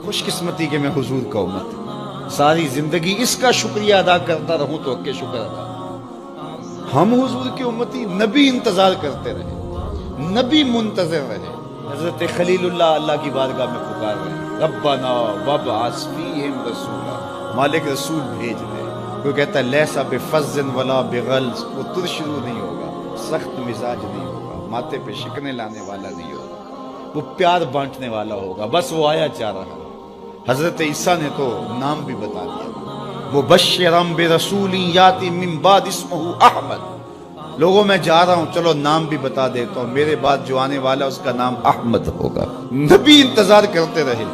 خوش قسمتی کہ میں حضور کا امت، ساری زندگی اس کا شکریہ ادا کرتا رہوں تو کہ شکر ادا۔ ہم حضور کی امتی، نبی انتظار کرتے رہے، نبی منتظر رہے۔ حضرت خلیل اللہ کی بارگاہ میں پکار رہے ہیں، ربنا وابعث فیہم رسولا، مالک رسول بھیج دے۔ کوئی کہتا ہے لیسا بفظ ولا بغلظ، وہ ترشرو نہیں ہوگا، سخت مزاج نہیں ہوگا، ماتھے پہ شکنے لانے والا نہیں ہوگا، وہ پیار بانٹنے والا ہوگا، بس وہ آیا چاہ رہا۔ حضرت عیسیٰ نے تو نام بھی بتا دیا، مبشرا برسول یاتی من بعد اسمہ احمد۔ لوگوں میں جا رہا ہوں، چلو نام بھی بتا دیتا ہوں، میرے بعد جو آنے والا اس کا نام احمد ہوگا۔ نبی انتظار کرتے رہے،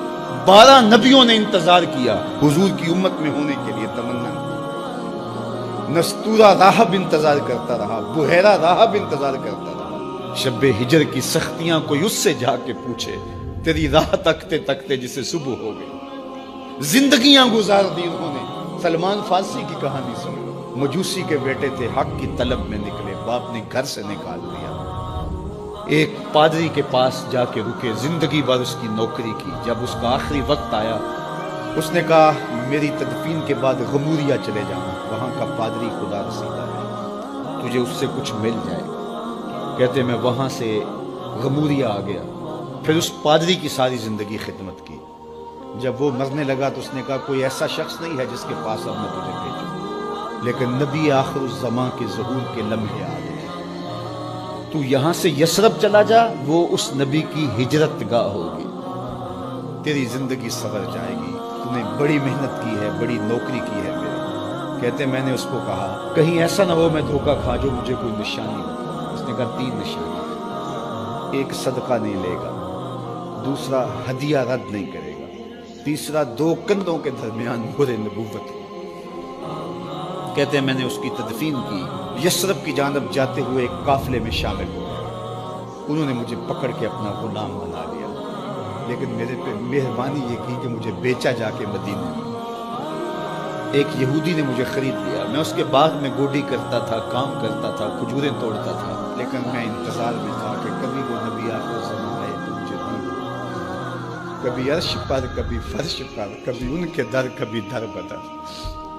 12 نبیوں نے انتظار کیا حضور کی امت میں ہونے کے لیے، تمنا۔ نستورہ راہب انتظار کرتا رہا، بحیرہ راہب انتظار کرتا رہا۔ شب ہجر کی سختیاں کوئی اس سے جا کے پوچھے، تیری راہ تکتے تکتے جسے صبح ہو گئی۔ زندگیاں گزار دی انہوں نے۔ سلمان فارسی کی کہانی سنو، مجوسی کے بیٹے تھے، حق کی طلب میں نکلے، باپ نے گھر سے نکال دیا۔ ایک پادری کے پاس جا کے رکے، زندگی بھر اس کی نوکری کی۔ جب اس کا آخری وقت آیا، اس نے کہا میری تدفین کے بعد غموریا چلے جانا، وہاں کا پادری خدا رسیدہ ہے، تجھے اس سے کچھ مل جائے گا۔ کہتے میں وہاں سے غموریا آ گیا، پھر اس پادری کی ساری زندگی خدمت کی۔ جب وہ مرنے لگا تو اس نے کہا کوئی ایسا شخص نہیں ہے جس کے پاس اب میں تجھے بھیجوں، لیکن نبی آخر الزمان کے ظہور کے لمحے آ گئے۔ تو یہاں سے یثرب چلا جا، وہ اس نبی کی ہجرت گاہ ہوگی، تیری زندگی سنور جائے گی، تو نے بڑی محنت کی ہے، بڑی نوکری کی ہے میری۔ کہتے میں نے اس کو کہا کہیں ایسا نہ ہو میں دھوکہ کھا جو مجھے کوئی نشانی ہو۔ اس نے کہا 3 نشانی، ایک صدقہ نہیں لے گا، دوسرا ہدیہ رد نہیں کرے گا، تیسرا 2 کندھوں کے درمیان مہر نبوت۔ کہتے ہیں میں نے اس کی تدفین کی، یثرب کی جانب جاتے ہوئے ایک قافلے میں شامل ہو گیا۔ انہوں نے مجھے پکڑ کے اپنا غلام بنا لیا، لیکن میرے پہ مہربانی یہ کی کہ مجھے بیچا جا کے مدینے میں۔ ایک یہودی نے مجھے خرید لیا، میں اس کے باغ میں گوڈی کرتا تھا، کام کرتا تھا، کھجوریں توڑتا تھا، لیکن میں انتظار میں تھا کہ کبھی وہ نبی آخر زمان آئے تو مجھے دی، کبھی عرش پر، کبھی فرش پر، کبھی ان کے در، کبھی در بدر۔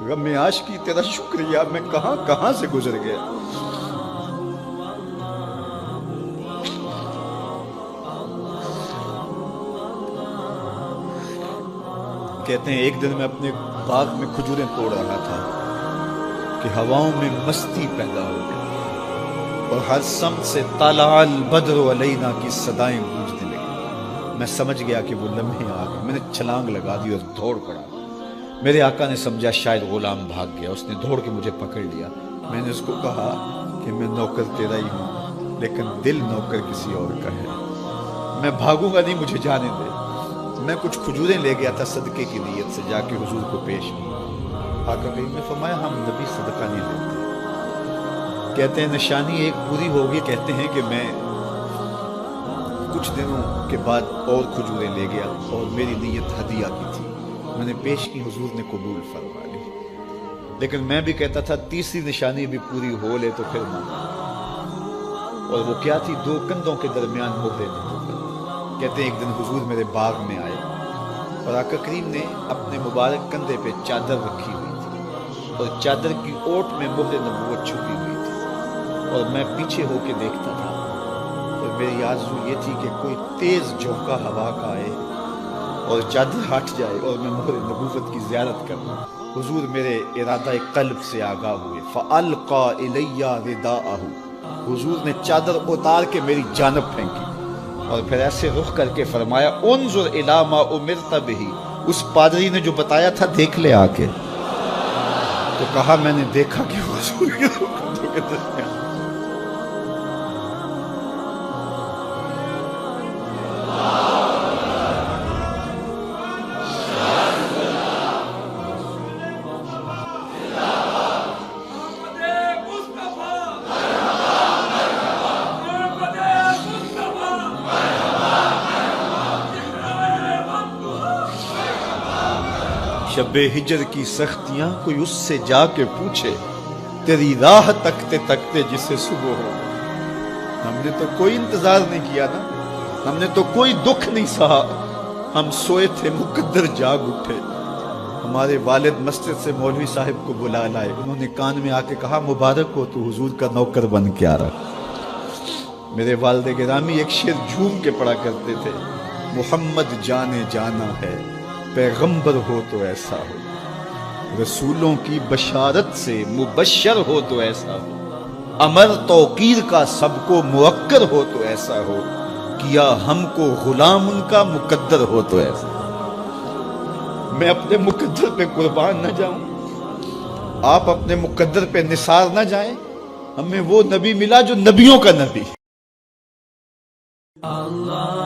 غم عاشقی تیرا شکریہ، میں کہاں کہاں سے گزر گیا۔ کہتے ہیں ایک دن میں اپنے باغ میں کھجوریں توڑ رہا تھا کہ ہواؤں میں مستی پیدا ہو گئی، اور ہر سمت سے طلع البدر علینا کی صدائیں گونجنے لگی۔ میں سمجھ گیا کہ وہ لمحے آ گئے، میں نے چھلانگ لگا دی اور دوڑ پڑا۔ میرے آقا نے سمجھا شاید غلام بھاگ گیا، اس نے دوڑ کے مجھے پکڑ لیا۔ میں نے اس کو کہا کہ میں نوکر تیرا ہی ہوں، لیکن دل نوکر کسی اور کا ہے، میں بھاگوں گا نہیں، مجھے جانے دے۔ میں کچھ کھجوریں لے گیا تھا صدقے کی نیت سے، جا کے حضور کو پیش کی۔ آقا کریم نے فرمایا ہم نبی صدقہ نہیں لیتے۔ کہتے ہیں نشانی ایک پوری ہوگی، کہتے ہیں کہ میں کچھ دنوں کے بعد اور کھجوریں لے گیا، اور میری نیت ہدیہ کی تھی، میں نے پیش کی، حضور نے قبول فرما لی۔ لیکن میں بھی کہتا تھا تیسری نشانی بھی پوری ہو لے تو پھر مانا، اور وہ کیا تھی؟ 2 کندھوں کے درمیان مہر نبوت۔ کہتے ہیں ایک دن حضور میرے باغ میں آئے، اور آقا کریم نے اپنے مبارک کندھے پہ چادر رکھی ہوئی تھی، اور چادر کی اوٹ میں مہر نبوت چھپی ہوئی تھی، اور میں پیچھے ہو کے دیکھتا تھا، اور میری آرزو یہ تھی کہ کوئی تیز جھونکا ہوا کا آئے اور چادر ہٹ جائے اور میں مہر نبوت کی زیارت کروں۔ حضور میرے ارادہ قلب سے آگاہ ہوئے، فَأَلْقَى إِلَيَّ رِدَاءَهُ، حضور نے چادر اتار کے میری جانب پھینکی، اور پھر ایسے رخ کر کے فرمایا انظر الی ما امرت بہ، اس پادری نے جو بتایا تھا دیکھ لے آ کے۔ تو کہا میں نے دیکھا کہ حضور کے رخ کے درمیان شب ہجر کی سختیاں کوئی اس سے جا کے پوچھے، تیری راہ تکتے تکتے جسے صبح ہو گئی۔ ہم نے تو کوئی انتظار نہیں کیا نا، ہم نے تو کوئی دکھ نہیں سہا، ہم سوئے تھے مقدر جاگ اٹھے، ہمارے والد مسجد سے مولوی صاحب کو بلا لائے، انہوں نے کان میں آ کے کہا مبارک ہو تو حضور کا نوکر بن کے آ رہا۔ میرے والد گرامی ایک شعر جھوم کے پڑھا کرتے تھے، محمد جانے جانا ہے پیغمبر ہو تو ایسا ہو، رسولوں کی بشارت سے مبشر ہو تو ایسا ہو، امر توقیر کا سب کو موقر ہو تو ایسا ہو، کیا ہم کو غلام ان کا مقدر ہو تو ایسا ہو۔ میں اپنے مقدر پہ قربان نہ جاؤں، آپ اپنے مقدر پہ نثار نہ جائیں، ہمیں وہ نبی ملا جو نبیوں کا نبی۔ اللہ